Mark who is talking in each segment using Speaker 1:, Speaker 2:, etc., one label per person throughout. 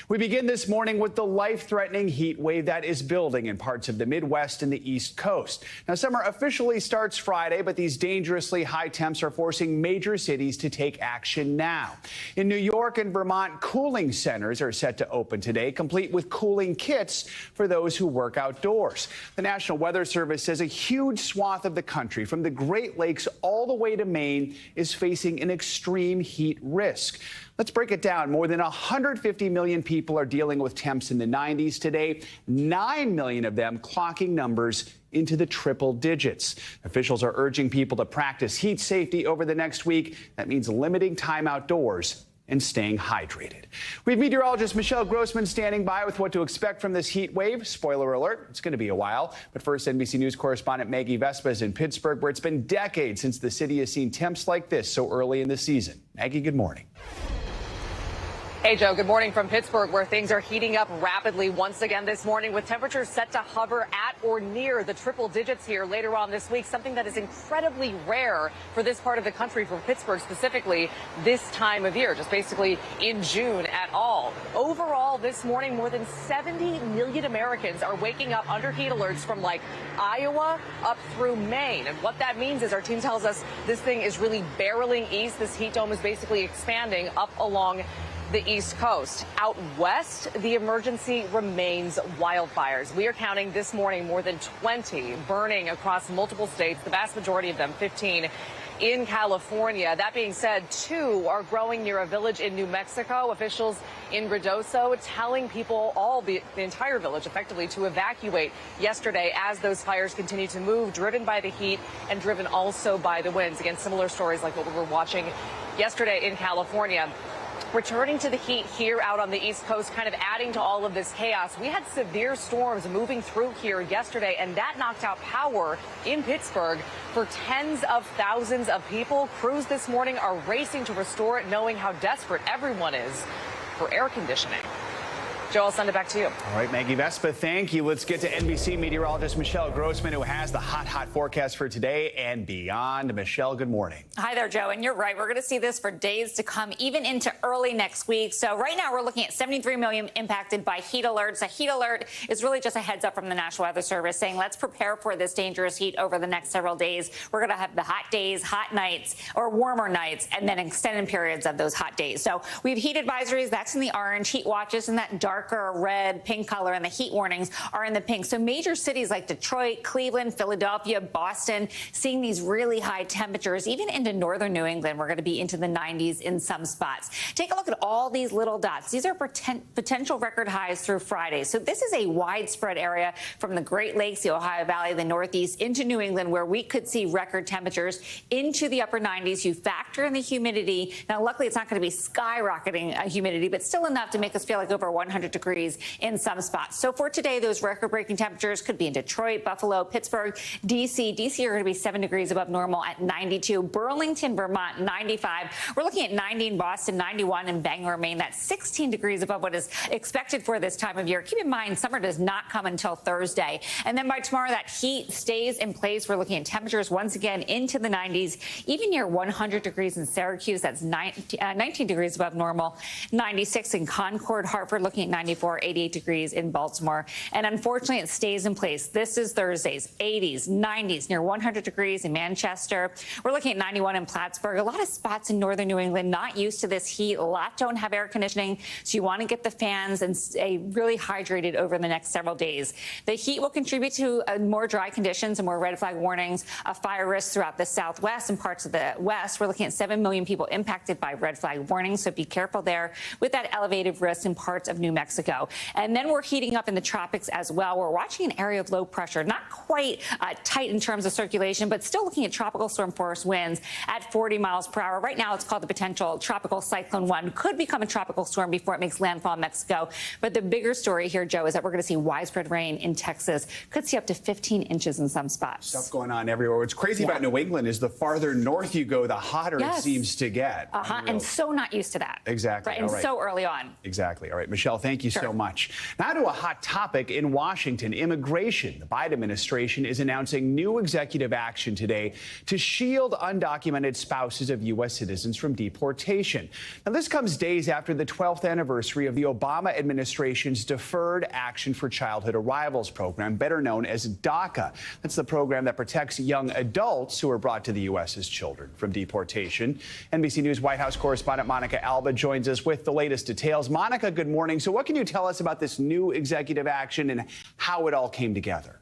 Speaker 1: We begin this morning with the life-threatening heat wave that is building in parts of the Midwest and the East Coast. Now, summer officially starts Friday, but these dangerously high temps are forcing major cities to take action now. In New York and Vermont, cooling centers are set to open today, complete with cooling kits for those who work outdoors. The National Weather Service says a huge swath of the country, from the Great Lakes all the way to Maine, is facing an extreme heat risk. Let's break it down. More than 150 million people are dealing with temps in the 90s today, 9 million of them clocking numbers into the triple digits. Officials are urging people to practice heat safety over the next week. That means limiting time outdoors and staying hydrated. We have meteorologist Michelle Grossman standing by with what to expect from this heat wave. Spoiler alert, it's going to be a while. But first, NBC News correspondent Maggie Vespa is in Pittsburgh, where it's been decades since the city has seen temps like this so early in the season. Maggie, good morning.
Speaker 2: Hey, Joe, good morning from Pittsburgh, where things are heating up rapidly once again this morning, with temperatures set to hover at or near the triple digits here later on this week, something that is incredibly rare for this part of the country, for Pittsburgh specifically, this time of year, just basically in June at all. Overall, this morning, more than 70 million Americans are waking up under heat alerts from like Iowa up through Maine. And what that means is our team tells us this thing is really barreling east. This heat dome is basically expanding up along the East Coast. Out west, the emergency remains wildfires. We are counting this morning more than 20 burning across multiple states, the vast majority of them 15 in California. That being said, 2 are growing near a village in New Mexico. Officials in Ruidoso telling people, the entire village effectively, to evacuate yesterday as those fires continue to move, driven by the heat and driven also by the winds. Again, similar stories like what we were watching yesterday in California. Returning to the heat here out on the East Coast, kind of adding to all of this chaos. We had severe storms moving through here yesterday, and that knocked out power in Pittsburgh for tens of thousands of people. Crews this morning are racing to restore it, knowing how desperate everyone is for air conditioning. Joe, I'll send it back to you.
Speaker 1: All right, Maggie Vespa, thank you. Let's get to NBC meteorologist Michelle Grossman, who has the hot forecast for today and beyond. Michelle, good morning.
Speaker 3: Hi there, Joe. And you're right. We're going to see this for days to come, even into early next week. So right now we're looking at 73 million impacted by heat alerts. A heat alert is really just a heads up from the National Weather Service saying let's prepare for this dangerous heat over the next several days. We're going to have the hot days, hot nights, or warmer nights, and then extended periods of those hot days. So we have heat advisories. That's in the orange. Heat watches in that darker red, pink color, and the heat warnings are in the pink. So major cities like Detroit, Cleveland, Philadelphia, Boston, seeing these really high temperatures. Even into northern New England, we're going to be into the 90s in some spots. Take a look at all these little dots. These are potential record highs through Friday. So this is a widespread area from the Great Lakes, the Ohio Valley, the Northeast, into New England, where we could see record temperatures into the upper 90s. You factor in the humidity. Now, luckily, it's not going to be skyrocketing humidity, but still enough to make us feel like over 100 degrees in some spots. So for today, those record-breaking temperatures could be in Detroit, Buffalo, Pittsburgh, D.C. D.C. are going to be 7 degrees above normal at 92. Burlington, Vermont, 95. We're looking at 90 in Boston, 91 in Bangor, Maine. That's 16 degrees above what is expected for this time of year. Keep in mind, summer does not come until Thursday. And then by tomorrow, that heat stays in place. We're looking at temperatures once again into the 90s, even near 100 degrees in Syracuse. That's 19 degrees above normal. 96 in Concord, Hartford, looking at 94. 88 degrees in Baltimore. And unfortunately, it stays in place. This is Thursday's 80s, 90s, near 100 degrees in Manchester. We're looking at 91 in Plattsburgh. A lot of spots in northern New England not used to this heat. A lot don't have air conditioning, so you want to get the fans and stay really hydrated over the next several days. The heat will contribute to more dry conditions and more red flag warnings of fire risks throughout the southwest and parts of the west. We're looking at 7 million people impacted by red flag warnings, so be careful there with that elevated risk in parts of New Mexico. And then we're heating up in the tropics as well. We're watching an area of low pressure, not quite tight in terms of circulation, but still looking at tropical storm force winds at 40 miles per hour. Right now, it's called the potential tropical cyclone 1. Could become a tropical storm before it makes landfall in Mexico. But the bigger story here, Joe, is that we're going to see widespread rain in Texas. Could see up to 15 inches in some spots.
Speaker 1: Stuff going on everywhere. What's crazy about New England is the farther north you go, the hotter it seems to get.
Speaker 3: And so not used to that.
Speaker 1: Exactly.
Speaker 3: Right. And so early on.
Speaker 1: Exactly. All right, Michelle, thank you. Thank you so much. Now to a hot topic in Washington, immigration. The Biden administration is announcing new executive action today to shield undocumented spouses of U.S. citizens from deportation. Now, this comes days after the 12th anniversary of the Obama administration's Deferred Action for Childhood Arrivals program, better known as DACA. That's the program that protects young adults who are brought to the U.S. as children from deportation. NBC News White House correspondent Monica Alba joins us with the latest details. Monica, good morning. So what can you tell us about this new executive action and how it all came together?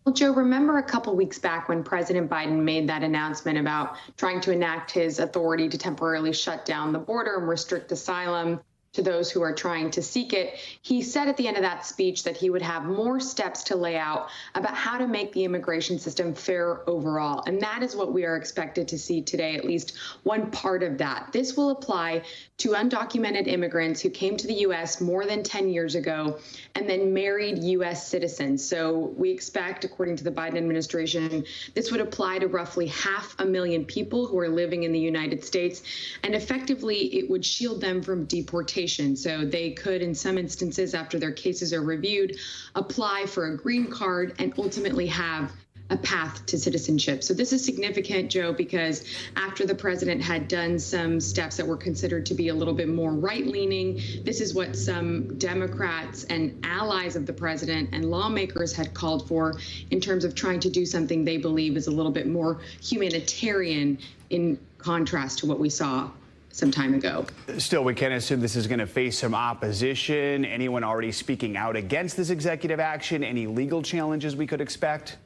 Speaker 4: Well, Joe, remember a couple weeks back when President Biden made that announcement about trying to enact his authority to temporarily shut down the border and restrict asylum to those who are trying to seek it. He said at the end of that speech that he would have more steps to lay out about how to make the immigration system fair overall. And that is what we are expected to see today, at least one part of that. This will apply to undocumented immigrants who came to the U.S. more than 10 years ago and then married U.S. citizens. So we expect, according to the Biden administration, this would apply to roughly 500,000 people who are living in the United States. And effectively, it would shield them from deportation. So they could, in some instances, after their cases are reviewed, apply for a green card and ultimately have a path to citizenship. So this is significant, Joe, because after the president had done some steps that were considered to be a little bit more right-leaning, this is what some Democrats and allies of the president and lawmakers had called for in terms of trying to do something they believe is a little bit more humanitarian in contrast to what we saw some time ago.
Speaker 1: Still, we can assume this is going to face some opposition. Anyone already speaking out against this executive action? Any legal challenges we could expect?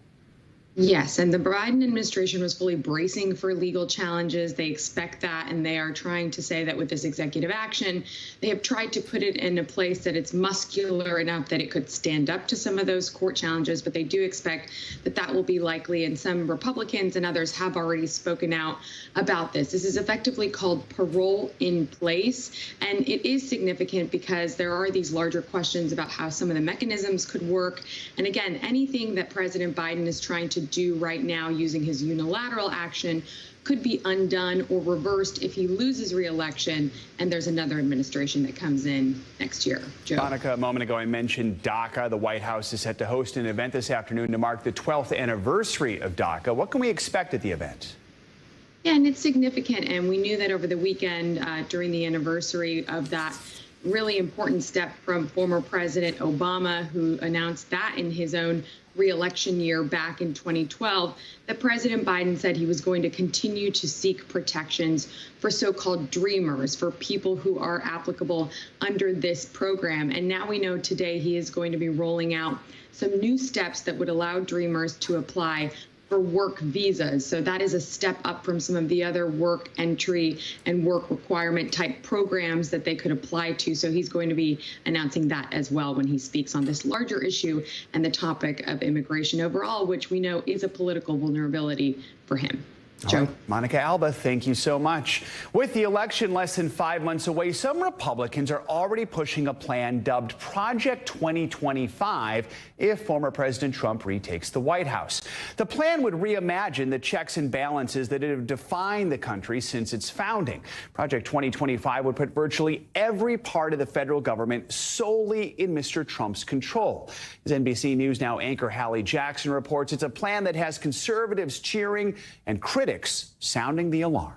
Speaker 4: Yes, and the Biden administration was fully bracing for legal challenges. They expect that, and they are trying to say that with this executive action, they have tried to put it in a place that it's muscular enough that it could stand up to some of those court challenges, but they do expect that that will be likely, and some Republicans and others have already spoken out about this. This is effectively called parole in place, and it is significant because there are these larger questions about how some of the mechanisms could work. And again, anything that President Biden is trying to do right now using his unilateral action could be undone or reversed if he loses re-election and there's another administration that comes in next year. Joe.
Speaker 1: Monica, a moment ago I mentioned DACA. The White House is set to host an event this afternoon to mark the 12th anniversary of DACA. What can we expect at the event?
Speaker 4: Yeah, and it's significant, and we knew that over the weekend during the anniversary of that really important step from former President Obama, who announced that in his own re-election year back in 2012, that President Biden said he was going to continue to seek protections for so-called dreamers, for people who are applicable under this program. And now we know today he is going to be rolling out some new steps that would allow dreamers to apply for work visas. So that is a step up from some of the other work entry and work requirement type programs that they could apply to. So he's going to be announcing that as well when he speaks on this larger issue and the topic of immigration overall, which we know is a political vulnerability for him. Joe.
Speaker 1: Right. Monica Alba, thank you so much. With the election less than 5 months away, some Republicans are already pushing a plan dubbed Project 2025 if former President Trump retakes the White House. The plan would reimagine the checks and balances that have defined the country since its founding. Project 2025 would put virtually every part of the federal government solely in Mr. Trump's control. As NBC News Now anchor Hallie Jackson reports, it's a plan that has conservatives cheering and critics sounding the alarm.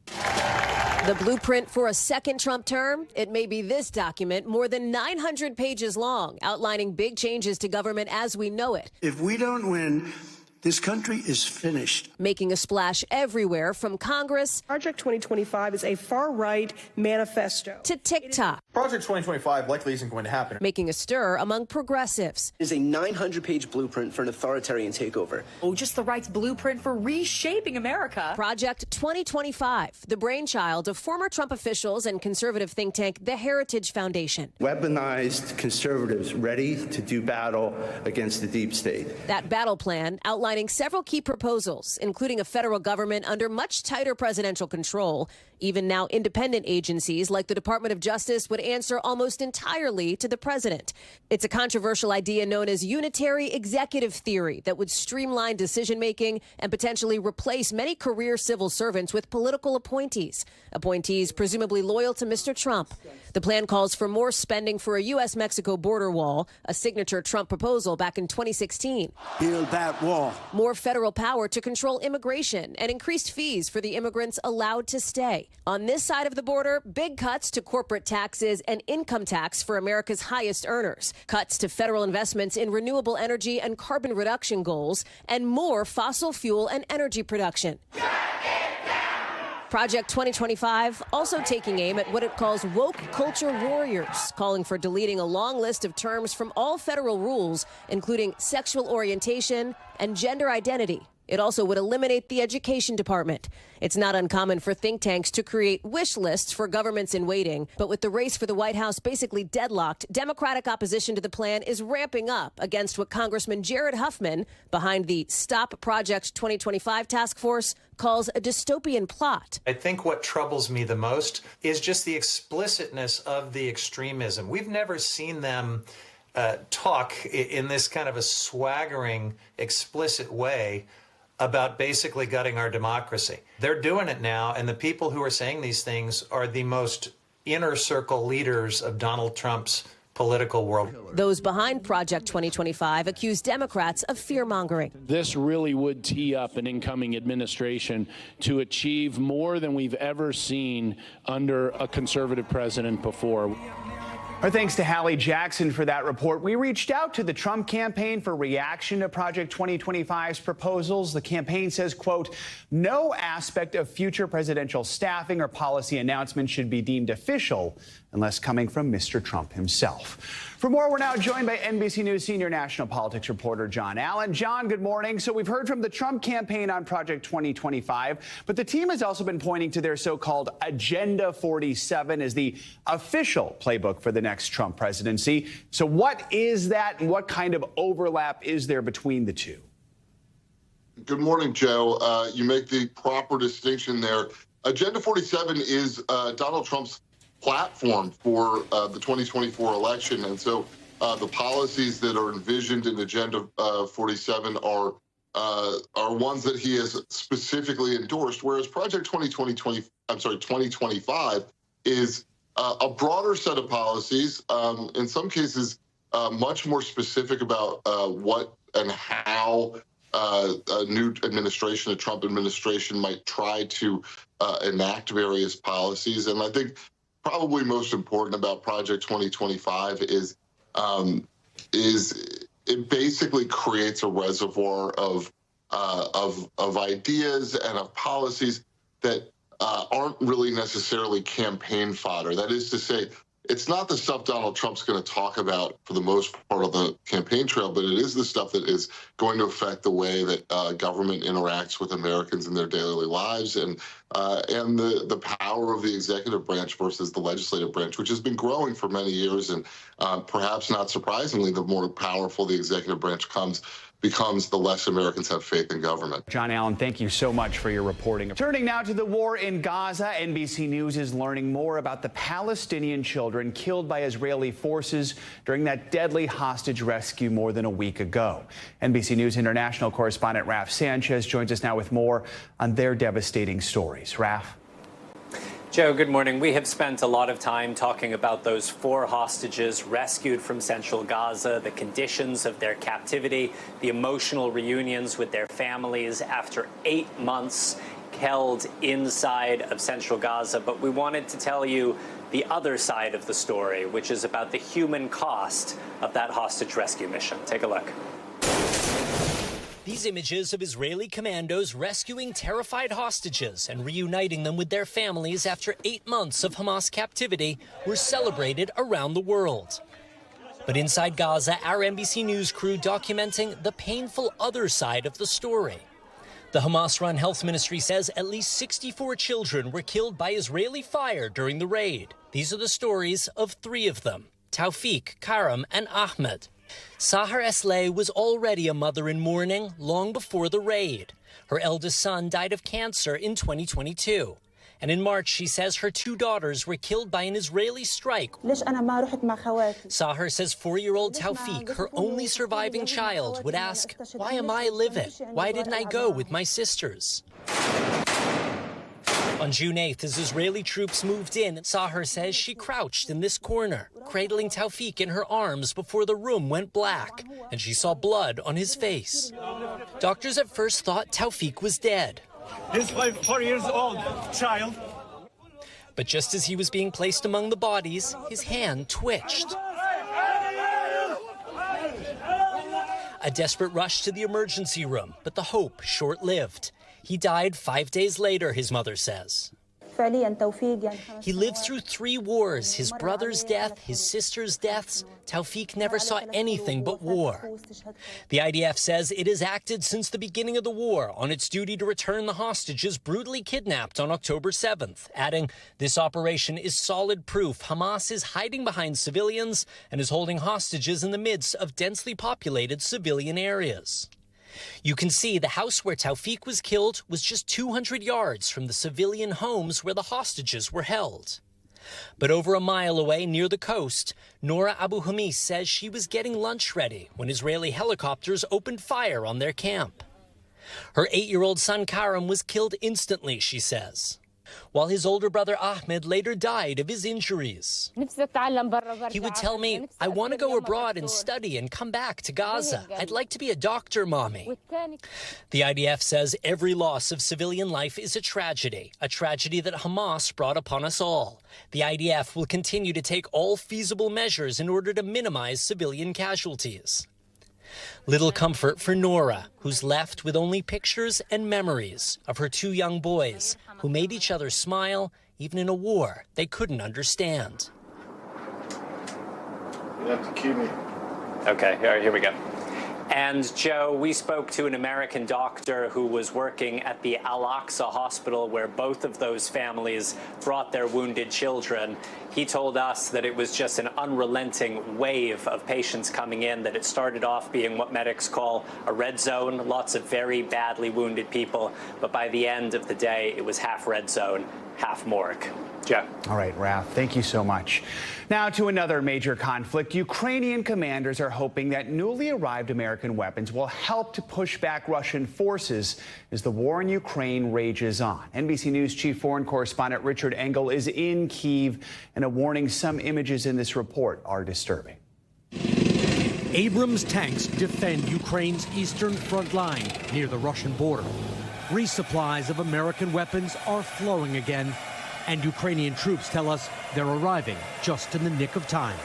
Speaker 5: The blueprint for a second Trump term? It may be this document, more than 900 pages long, outlining big changes to government as we know it.
Speaker 6: If we don't win, this country is finished.
Speaker 5: Making a splash everywhere from Congress.
Speaker 7: Project 2025 is a far-right manifesto.
Speaker 5: To TikTok.
Speaker 8: Project 2025 likely isn't going to happen.
Speaker 5: Making a stir among progressives.
Speaker 9: It is a 900-page blueprint for an authoritarian takeover.
Speaker 10: Oh, just the right's blueprint for reshaping America.
Speaker 5: Project 2025, the brainchild of former Trump officials and conservative think tank The Heritage Foundation.
Speaker 11: Weaponized conservatives ready to do battle against the deep state.
Speaker 5: That battle plan outlined outlining several key proposals, including a federal government under much tighter presidential control. Even now, independent agencies like the Department of Justice would answer almost entirely to the president. It's a controversial idea known as unitary executive theory that would streamline decision-making and potentially replace many career civil servants with political appointees presumably loyal to Mr. Trump. The plan calls for more spending for a U.S.-Mexico border wall, a signature Trump proposal back in 2016.
Speaker 6: Build that wall.
Speaker 5: More federal power to control immigration and increased fees for the immigrants allowed to stay. On this side of the border, big cuts to corporate taxes and income tax for America's highest earners, cuts to federal investments in renewable energy and carbon reduction goals, and more fossil fuel and energy production. Project 2025 also taking aim at what it calls woke culture warriors, calling for deleting a long list of terms from all federal rules, including sexual orientation and gender identity. It also would eliminate the education department. It's not uncommon for think tanks to create wish lists for governments in waiting. But with the race for the White House basically deadlocked, Democratic opposition to the plan is ramping up against what Congressman Jared Huffman, behind the Stop Project 2025 task force, calls a dystopian plot.
Speaker 11: I think what troubles me the most is just the explicitness of the extremism. We've never seen them talk in this kind of a swaggering, explicit way about basically gutting our democracy. They're doing it now, and the people who are saying these things are the most inner circle leaders of Donald Trump's political world.
Speaker 5: Those behind Project 2025 accuse Democrats of fear-mongering.
Speaker 12: This really would tee up an incoming administration to achieve more than we've ever seen under a conservative president before.
Speaker 1: Our thanks to Hallie Jackson for that report. We reached out to the Trump campaign for reaction to Project 2025's proposals. The campaign says, quote, no aspect of future presidential staffing or policy announcements should be deemed official unless coming from Mr. Trump himself. For more, we're now joined by NBC News senior national politics reporter John Allen. John, good morning. So we've heard from the Trump campaign on Project 2025, but the team has also been pointing to their so-called Agenda 47 as the official playbook for the next Trump presidency. So what is that, and what kind of overlap is there between the two?
Speaker 13: Good morning, Joe. You make the proper distinction there. Agenda 47 is Donald Trump's platform for the 2024 election. And so the policies that are envisioned in Agenda 47 are ones that he has specifically endorsed, whereas Project 2025 is a broader set of policies, in some cases much more specific about what and how a new administration, a Trump administration, might try to enact various policies. And I think probably most important about Project 2025 is it basically creates a reservoir of ideas and of policies that aren't really necessarily campaign fodder. That is to say, it's not the stuff Donald Trump's going to talk about for the most part of the campaign trail, but it is the stuff that is going to affect the way that government interacts with Americans in their daily lives, and the power of the executive branch versus the legislative branch, which has been growing for many years. And perhaps not surprisingly, the more powerful the executive branch becomes, the less Americans have faith in government.
Speaker 1: John Allen, thank you so much for your reporting. Turning now to the war in Gaza, NBC News is learning more about the Palestinian children killed by Israeli forces during that deadly hostage rescue more than a week ago. NBC News international correspondent Raf Sanchez joins us now with more on their devastating stories. Raf.
Speaker 14: Joe, good morning. We have spent a lot of time talking about those 4 hostages rescued from central Gaza, the conditions of their captivity, the emotional reunions with their families after 8 months held inside of central Gaza. But we wanted to tell you the other side of the story, which is about the human cost of that hostage rescue mission. Take a look.
Speaker 15: These images of Israeli commandos rescuing terrified hostages and reuniting them with their families after 8 months of Hamas captivity were celebrated around the world. But inside Gaza, our NBC News crew documenting the painful other side of the story. The Hamas-run health ministry says at least 64 children were killed by Israeli fire during the raid. These are the stories of 3 of them, Taufik, Karam, and Ahmed. Sahar Esleh was already a mother in mourning long before the raid. Her eldest son died of cancer in 2022. And in March, she says her 2 daughters were killed by an Israeli strike. Sahar says 4-year-old Tawfiq, her only surviving child, would ask, "Why am I living? Why didn't I go with my sisters?" On June 8th, as Israeli troops moved in, Sahar says she crouched in this corner, cradling Tawfiq in her arms before the room went black, and she saw blood on his face. Doctors at first thought Tawfiq was dead.
Speaker 16: This 4 years old child.
Speaker 15: But just as he was being placed among the bodies, his hand twitched. A desperate rush to the emergency room, but the hope short-lived. He died 5 days later, his mother says. He lived through 3 wars, his brother's death, his sister's deaths. Tawfiq never saw anything but war. The IDF says it has acted since the beginning of the war on its duty to return the hostages brutally kidnapped on October 7th, adding, "This operation is solid proof Hamas is hiding behind civilians and is holding hostages in the midst of densely populated civilian areas." You can see the house where Tawfiq was killed was just 200 yards from the civilian homes where the hostages were held. But over a mile away near the coast, Nora Abu Hamis says she was getting lunch ready when Israeli helicopters opened fire on their camp. Her 8-year-old son Karam was killed instantly, she says, while his older brother Ahmed later died of his injuries. He would tell me, "I want to go abroad and study and come back to Gaza. I'd like to be a doctor, Mommy." The IDF says every loss of civilian life is a tragedy that Hamas brought upon us all. The IDF will continue to take all feasible measures in order to minimize civilian casualties. Little comfort for Nora, who's left with only pictures and memories of her 2 young boys who made each other smile, even in a war they couldn't understand.
Speaker 16: You have to keep me.
Speaker 14: Okay, all right, here we go. And, Joe, we spoke to an American doctor who was working at the Al-Aqsa hospital where both of those families brought their wounded children. He told us that it was just an unrelenting wave of patients coming in, that it started off being what medics call a red zone, lots of very badly wounded people. But by the end of the day, it was half red zone, half morgue. Joe.
Speaker 1: All right, Raph, thank you so much. Now to another major conflict. Ukrainian commanders are hoping that newly arrived American weapons will help to push back Russian forces as the war in Ukraine rages on. NBC News chief foreign correspondent Richard Engel is in Kyiv, and a warning: some images in this report are disturbing.
Speaker 17: Abrams tanks defend Ukraine's eastern front line near the Russian border. Resupplies of American weapons are flowing again, and Ukrainian troops tell us they're arriving just in the nick of time.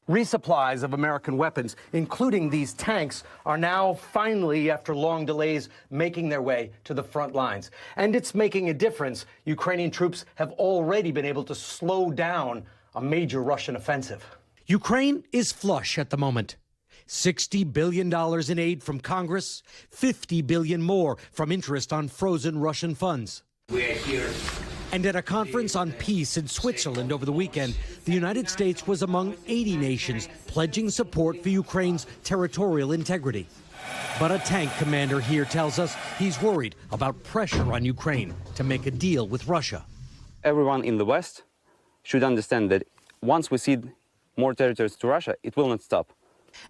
Speaker 18: Resupplies of American weapons, including these tanks, are now finally, after long delays, making their way to the front lines. And it's making a difference. Ukrainian troops have already been able to slow down a major Russian offensive.
Speaker 17: Ukraine is flush at the moment. $60 billion in aid from Congress, $50 billion more from interest on frozen Russian funds.
Speaker 19: We are here.
Speaker 17: And at a conference on peace in Switzerland over the weekend, the United States was among 80 nations pledging support for Ukraine's territorial integrity. But a tank commander here tells us he's worried about pressure on Ukraine to make a deal with Russia.
Speaker 20: Everyone in the West should understand that once we cede more territories to Russia, it will not stop.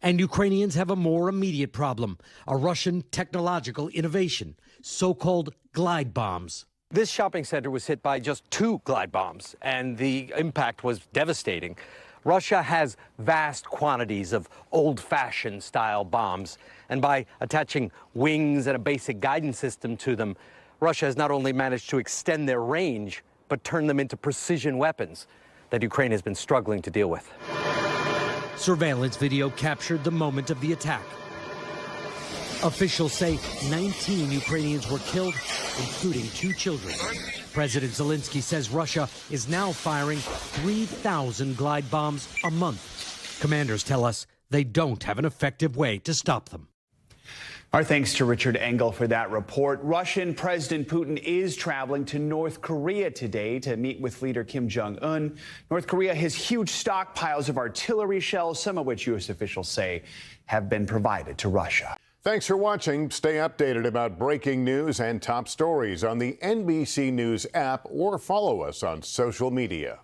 Speaker 17: And Ukrainians have a more immediate problem, a Russian technological innovation, so-called glide bombs.
Speaker 18: This shopping center was hit by just 2 glide bombs, and the impact was devastating. Russia has vast quantities of old-fashioned style bombs, and by attaching wings and a basic guidance system to them, Russia has not only managed to extend their range, but turn them into precision weapons that Ukraine has been struggling to deal with.
Speaker 17: Surveillance video captured the moment of the attack. Officials say 19 Ukrainians were killed, including 2 children. President Zelensky says Russia is now firing 3,000 glide bombs a month. Commanders tell us they don't have an effective way to stop them.
Speaker 1: Our thanks to Richard Engel for that report. Russian President Putin is traveling to North Korea today to meet with leader Kim Jong Un. North Korea has huge stockpiles of artillery shells, some of which U.S. officials say have been provided to Russia.
Speaker 19: Thanks for watching. Stay updated about breaking news and top stories on the NBC News app or follow us on social media.